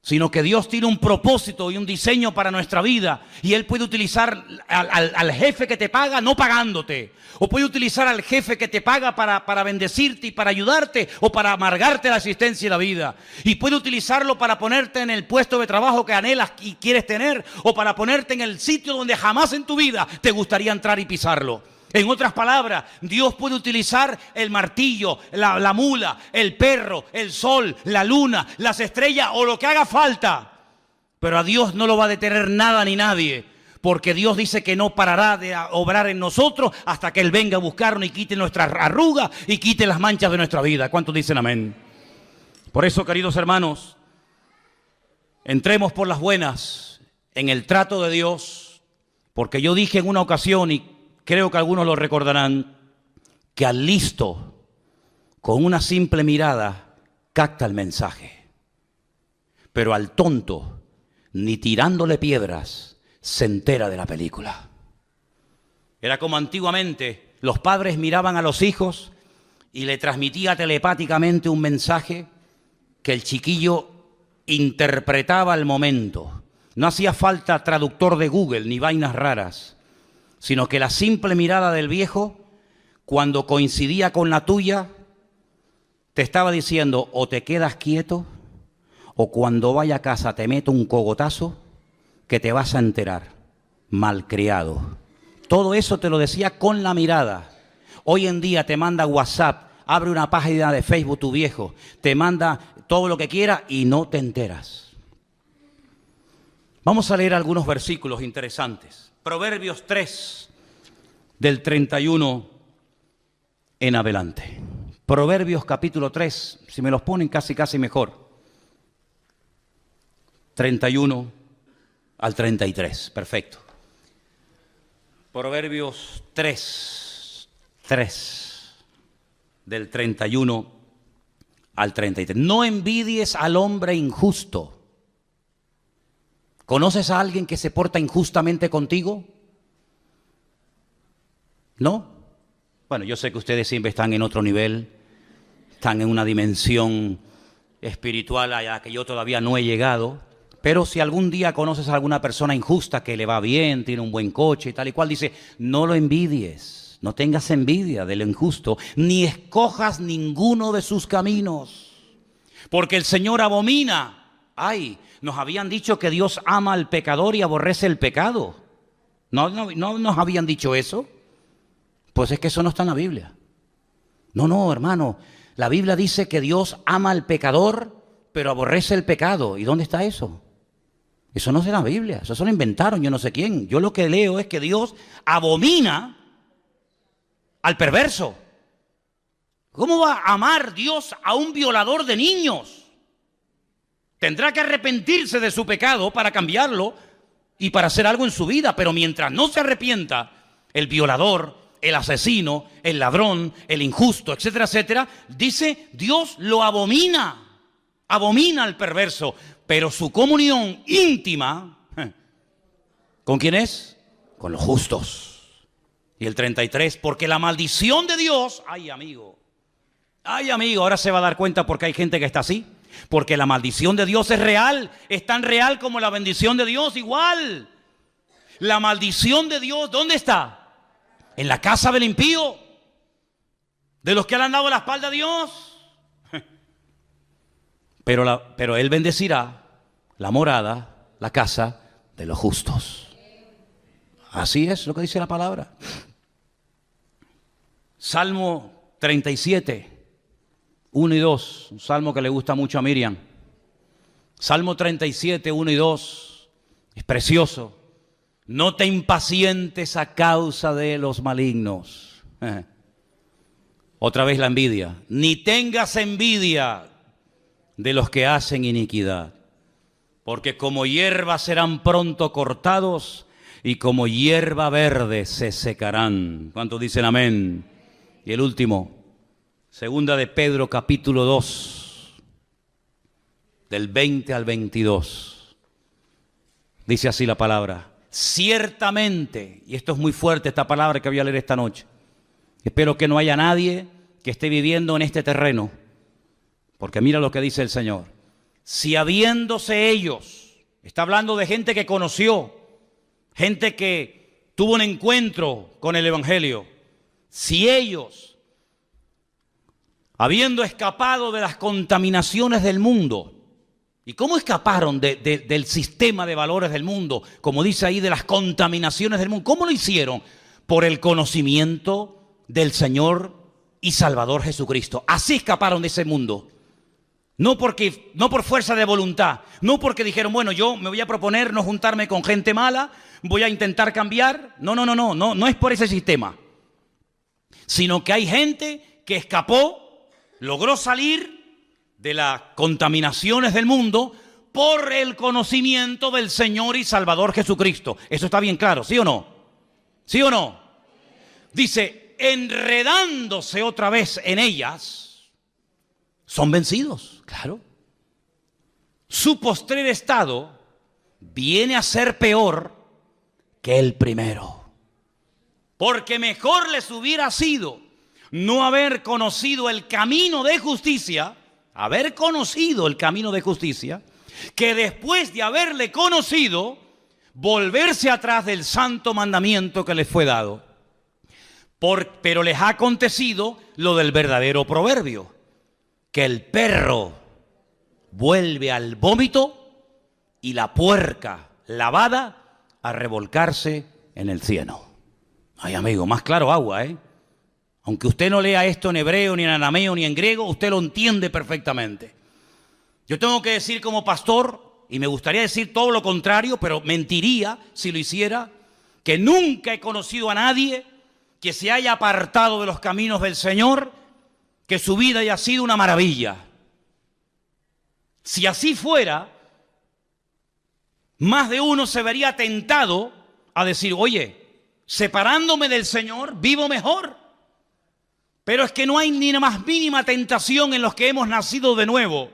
sino que Dios tiene un propósito y un diseño para nuestra vida, y Él puede utilizar al jefe que te paga no pagándote, o puede utilizar al jefe que te paga para bendecirte y para ayudarte, o para amargarte la existencia y la vida, y puede utilizarlo para ponerte en el puesto de trabajo que anhelas y quieres tener, o para ponerte en el sitio donde jamás en tu vida te gustaría entrar y pisarlo. En otras palabras, Dios puede utilizar el martillo, la mula, el perro, el sol, la luna, las estrellas o lo que haga falta. Pero a Dios no lo va a detener nada ni nadie, porque Dios dice que no parará de obrar en nosotros hasta que Él venga a buscarnos y quite nuestras arrugas y quite las manchas de nuestra vida. ¿Cuántos dicen amén? Por eso, queridos hermanos, entremos por las buenas en el trato de Dios, porque yo dije en una ocasión, y creo que algunos lo recordarán, que al listo, con una simple mirada, capta el mensaje. Pero al tonto, ni tirándole piedras, se entera de la película. Era como antiguamente, los padres miraban a los hijos y le transmitía telepáticamente un mensaje que el chiquillo interpretaba al momento. No hacía falta traductor de Google ni vainas raras, sino que la simple mirada del viejo, cuando coincidía con la tuya, te estaba diciendo o te quedas quieto, o cuando vaya a casa te meto un cogotazo que te vas a enterar, malcriado. Todo eso te lo decía con la mirada. Hoy en día te manda WhatsApp, abre una página de Facebook tu viejo, te manda todo lo que quiera y no te enteras. Vamos a leer algunos versículos interesantes. Proverbios 3, del 31 en adelante. Proverbios capítulo 3, si me los ponen casi mejor. 31 al 33, perfecto. Proverbios 3, del 31 al 33. No envidies al hombre injusto. ¿Conoces a alguien que se porta injustamente contigo? ¿No? Bueno, yo sé que ustedes siempre están en otro nivel, están en una dimensión espiritual a la que yo todavía no he llegado, pero si algún día conoces a alguna persona injusta que le va bien, tiene un buen coche y tal y cual, dice, no lo envidies, no tengas envidia del injusto, ni escojas ninguno de sus caminos, porque el Señor abomina. Ay, nos habían dicho que Dios ama al pecador y aborrece el pecado. ¿No nos habían dicho eso? Pues es que eso no está en la Biblia. No, hermano. La Biblia dice que Dios ama al pecador, pero aborrece el pecado. ¿Y dónde está eso? Eso no es en la Biblia. Eso se lo inventaron yo no sé quién. Yo lo que leo es que Dios abomina al perverso. ¿Cómo va a amar Dios a un violador de niños? Tendrá que arrepentirse de su pecado para cambiarlo y para hacer algo en su vida. Pero mientras no se arrepienta, el violador, el asesino, el ladrón, el injusto, etcétera, etcétera, dice, Dios lo abomina. Abomina al perverso. Pero su comunión íntima, ¿con quién es? Con los justos. Y el 33, porque la maldición de Dios, ay amigo, ahora se va a dar cuenta porque hay gente que está así. Porque la maldición de Dios es real, es tan real como la bendición de Dios, igual. La maldición de Dios, ¿dónde está? En la casa del impío, de los que le han dado la espalda a Dios. Pero Él bendecirá la morada, la casa de los justos. Así es lo que dice la palabra. Salmo 37. 1 y 2, un salmo que le gusta mucho a Miriam. Salmo 37, 1 y 2, es precioso. No te impacientes a causa de los malignos. Otra vez la envidia. Ni tengas envidia de los que hacen iniquidad, porque como hierba serán pronto cortados y como hierba verde se secarán. ¿Cuántos dicen amén? Y el último. Segunda de Pedro, capítulo 2, del 20 al 22. Dice así la palabra. Ciertamente, y esto es muy fuerte esta palabra que voy a leer esta noche. Espero que no haya nadie que esté viviendo en este terreno. Porque mira lo que dice el Señor. Si habiéndose ellos, está hablando de gente que conoció, gente que tuvo un encuentro con el Evangelio. Si ellos, habiendo escapado de las contaminaciones del mundo. ¿Y cómo escaparon del sistema de valores del mundo? Como dice ahí, de las contaminaciones del mundo. ¿Cómo lo hicieron? Por el conocimiento del Señor y Salvador Jesucristo. Así escaparon de ese mundo. No por fuerza de voluntad. No porque dijeron, bueno, yo me voy a proponer no juntarme con gente mala, voy a intentar cambiar. No es por ese sistema. Sino que hay gente que escapó, logró salir de las contaminaciones del mundo por el conocimiento del Señor y Salvador Jesucristo. Eso está bien claro, ¿sí o no? ¿Sí o no? Dice, enredándose otra vez en ellas, son vencidos, claro. Su postrer estado viene a ser peor que el primero. Porque mejor les hubiera sido no haber conocido el camino de justicia, que después de haberle conocido, volverse atrás del santo mandamiento que les fue dado. Pero les ha acontecido lo del verdadero proverbio, que el perro vuelve al vómito y la puerca lavada a revolcarse en el cieno. Ay, amigo, más claro agua, ¿eh? Aunque usted no lea esto en hebreo, ni en arameo, ni en griego, usted lo entiende perfectamente. Yo tengo que decir como pastor, y me gustaría decir todo lo contrario, pero mentiría si lo hiciera, que nunca he conocido a nadie que se haya apartado de los caminos del Señor, que su vida haya sido una maravilla. Si así fuera, más de uno se vería tentado a decir, oye, separándome del Señor, vivo mejor. Pero es que no hay ni la más mínima tentación en los que hemos nacido de nuevo.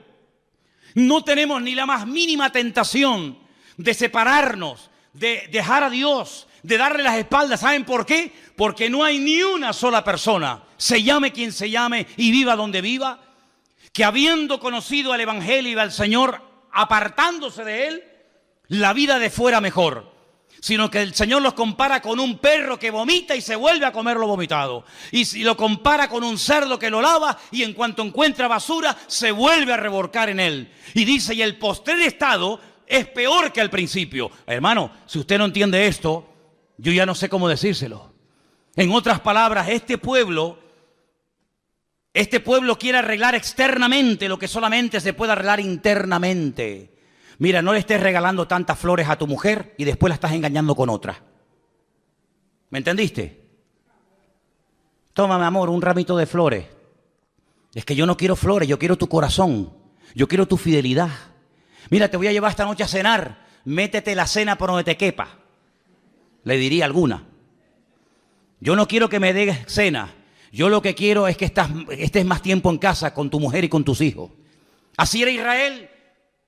No tenemos ni la más mínima tentación de separarnos, de dejar a Dios, de darle las espaldas. ¿Saben por qué? Porque no hay ni una sola persona, se llame quien se llame y viva donde viva, que habiendo conocido al Evangelio y al Señor, apartándose de Él, la vida de fuera mejor. Sino que el Señor los compara con un perro que vomita y se vuelve a comer lo vomitado. Y si lo compara con un cerdo que lo lava y en cuanto encuentra basura, se vuelve a revolcar en él. Y dice, y el postrer estado es peor que al principio. Hermano, si usted no entiende esto, yo ya no sé cómo decírselo. En otras palabras, este pueblo quiere arreglar externamente lo que solamente se puede arreglar internamente. Mira, no le estés regalando tantas flores a tu mujer y después la estás engañando con otra. ¿Me entendiste? Toma, mi amor, un ramito de flores. Es que yo no quiero flores, yo quiero tu corazón. Yo quiero tu fidelidad. Mira, te voy a llevar esta noche a cenar. Métete la cena por donde te quepa. Le diría alguna. Yo no quiero que me des cena. Yo lo que quiero es que estés más tiempo en casa con tu mujer y con tus hijos. Así era Israel.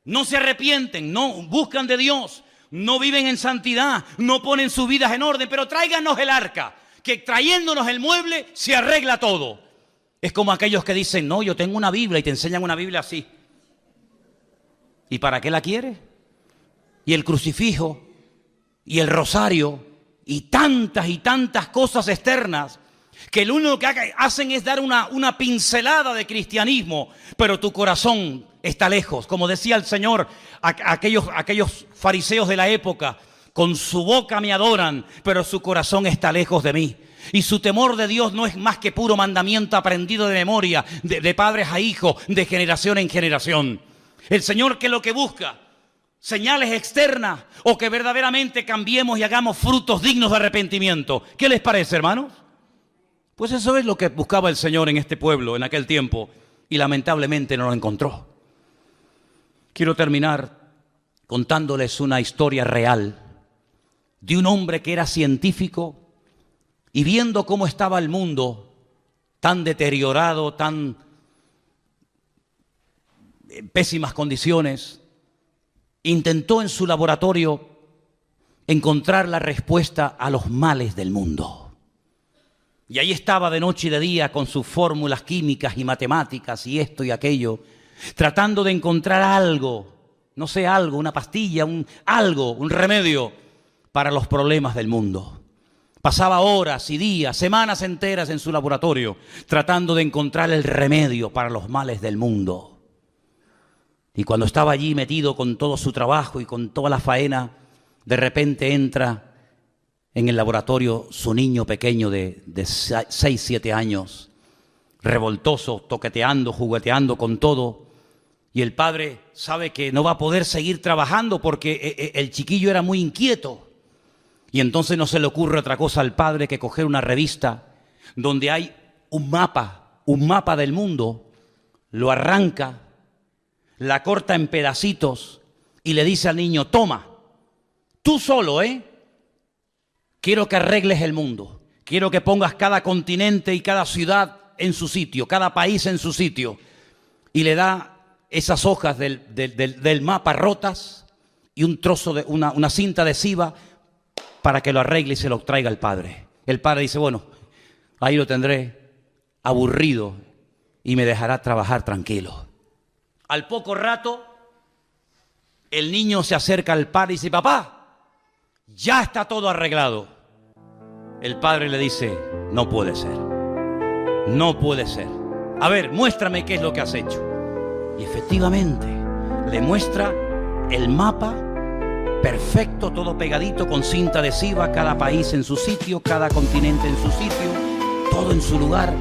No se arrepienten, no buscan de Dios, no viven en santidad, no ponen sus vidas en orden, pero tráiganos el arca, que trayéndonos el mueble se arregla todo. Es como aquellos que dicen, no, yo tengo una Biblia y te enseñan una Biblia así. ¿Y para qué la quieres? Y el crucifijo, y el rosario, y tantas cosas externas, que lo único que hacen es dar una pincelada de cristianismo, pero tu corazón está lejos. Como decía el Señor, aquellos fariseos de la época, con su boca me adoran, pero su corazón está lejos de mí. Y su temor de Dios no es más que puro mandamiento aprendido de memoria, de padres a hijos, de generación en generación. El Señor, que lo que busca, señales externas, o que verdaderamente cambiemos y hagamos frutos dignos de arrepentimiento. ¿Qué les parece, hermanos? Pues eso es lo que buscaba el Señor en este pueblo en aquel tiempo, y lamentablemente no lo encontró. Quiero terminar contándoles una historia real de un hombre que era científico y viendo cómo estaba el mundo tan deteriorado, tan en pésimas condiciones, intentó en su laboratorio encontrar la respuesta a los males del mundo. Y ahí estaba de noche y de día con sus fórmulas químicas y matemáticas y esto y aquello, tratando de encontrar algo, no sé, algo, una pastilla, un remedio para los problemas del mundo. Pasaba horas y días, semanas enteras en su laboratorio, tratando de encontrar el remedio para los males del mundo. Y cuando estaba allí metido con todo su trabajo y con toda la faena, de repente entra en el laboratorio su niño pequeño de 6, 7 años, revoltoso, toqueteando, jugueteando con todo. Y el padre sabe que no va a poder seguir trabajando porque el chiquillo era muy inquieto. Y entonces no se le ocurre otra cosa al padre que coger una revista donde hay un mapa del mundo, lo arranca, la corta en pedacitos y le dice al niño, toma, tú solo, quiero que arregles el mundo, quiero que pongas cada continente y cada ciudad en su sitio, cada país en su sitio. Y le da esas hojas del mapa rotas y un trozo de una cinta adhesiva para que lo arregle y se lo traiga al padre. El padre dice, bueno, ahí lo tendré aburrido y me dejará trabajar tranquilo. Al poco rato, el niño se acerca al padre y dice, papá, ya está todo arreglado. El padre le dice, no puede ser, no puede ser. A ver, muéstrame qué es lo que has hecho. Y efectivamente, le muestra el mapa perfecto, todo pegadito con cinta adhesiva, cada país en su sitio, cada continente en su sitio, todo en su lugar.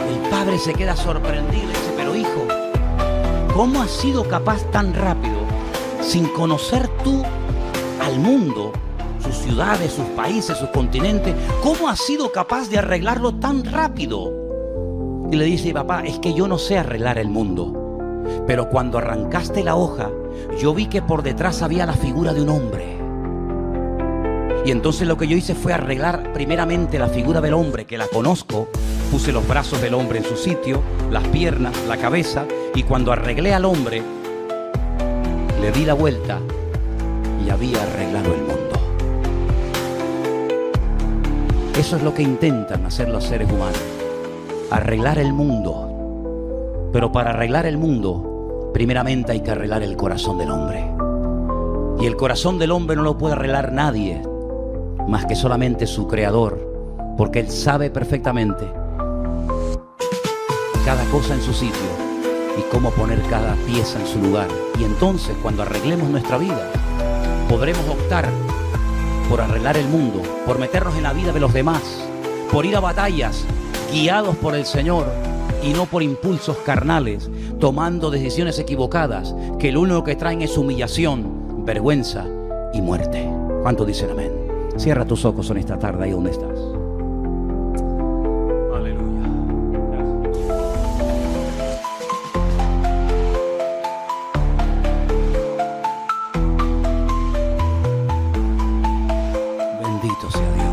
El padre se queda sorprendido y dice, pero hijo, ¿cómo has sido capaz tan rápido sin conocer tú al mundo, sus ciudades, sus países, sus continentes, ¿cómo has sido capaz de arreglarlo tan rápido? Y le dice, papá, es que yo no sé arreglar el mundo, pero cuando arrancaste la hoja, yo vi que por detrás había la figura de un hombre. Y entonces lo que yo hice fue arreglar primeramente la figura del hombre, que la conozco. Puse los brazos del hombre en su sitio, las piernas, la cabeza, y cuando arreglé al hombre, le di la vuelta y había arreglado el mundo. Eso es lo que intentan hacer los seres humanos, arreglar el mundo. Pero para arreglar el mundo, primeramente hay que arreglar el corazón del hombre. Y el corazón del hombre no lo puede arreglar nadie, más que solamente su creador, porque él sabe perfectamente cada cosa en su sitio y cómo poner cada pieza en su lugar. Y entonces, cuando arreglemos nuestra vida, podremos optar por arreglar el mundo, por meternos en la vida de los demás, por ir a batallas guiados por el Señor y no por impulsos carnales, tomando decisiones equivocadas que lo único que traen es humillación, vergüenza y muerte. ¿Cuántos dicen amén? Cierra tus ojos en esta tarde, ahí donde estás. Aleluya. Bendito sea Dios.